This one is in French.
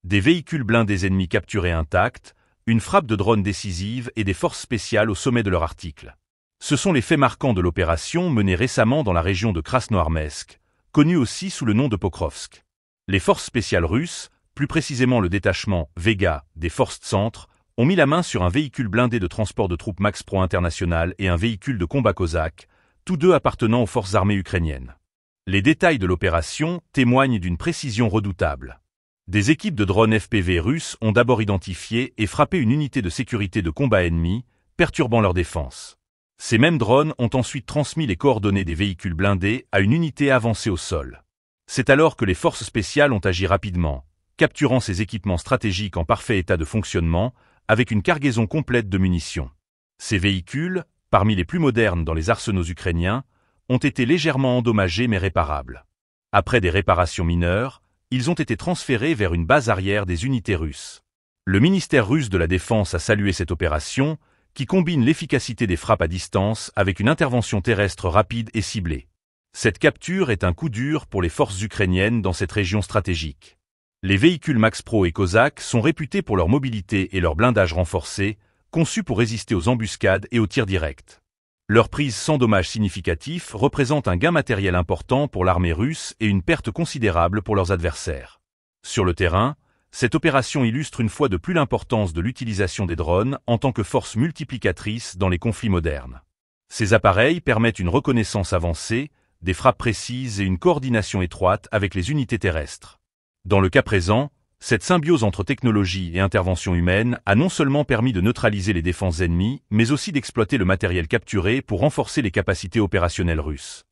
des véhicules blindés ennemis capturés intacts, une frappe de drone décisive et des forces spéciales au sommet de leur article. Ce sont les faits marquants de l'opération menée récemment dans la région de Krasnoarmeysk, connue aussi sous le nom de Pokrovsk. Les forces spéciales russes, plus précisément le détachement Vega des forces Centre, ont mis la main sur un véhicule blindé de transport de troupes Max Pro International et un véhicule de combat Kozak, tous deux appartenant aux forces armées ukrainiennes. Les détails de l'opération témoignent d'une précision redoutable. Des équipes de drones FPV russes ont d'abord identifié et frappé une unité de sécurité de combat ennemie, perturbant leur défense. Ces mêmes drones ont ensuite transmis les coordonnées des véhicules blindés à une unité avancée au sol. C'est alors que les forces spéciales ont agi rapidement, capturant ces équipements stratégiques en parfait état de fonctionnement, avec une cargaison complète de munitions. Ces véhicules, parmi les plus modernes dans les arsenaux ukrainiens, ont été légèrement endommagés mais réparables. Après des réparations mineures, ils ont été transférés vers une base arrière des unités russes. Le ministère russe de la Défense a salué cette opération, qui combine l'efficacité des frappes à distance avec une intervention terrestre rapide et ciblée. Cette capture est un coup dur pour les forces ukrainiennes dans cette région stratégique. Les véhicules Max Pro et Kozak sont réputés pour leur mobilité et leur blindage renforcé, conçus pour résister aux embuscades et aux tirs directs. Leur prise sans dommages significatifs représente un gain matériel important pour l'armée russe et une perte considérable pour leurs adversaires. Sur le terrain, cette opération illustre une fois de plus l'importance de l'utilisation des drones en tant que force multiplicatrice dans les conflits modernes. Ces appareils permettent une reconnaissance avancée, des frappes précises et une coordination étroite avec les unités terrestres. Dans le cas présent, cette symbiose entre technologie et intervention humaine a non seulement permis de neutraliser les défenses ennemies, mais aussi d'exploiter le matériel capturé pour renforcer les capacités opérationnelles russes.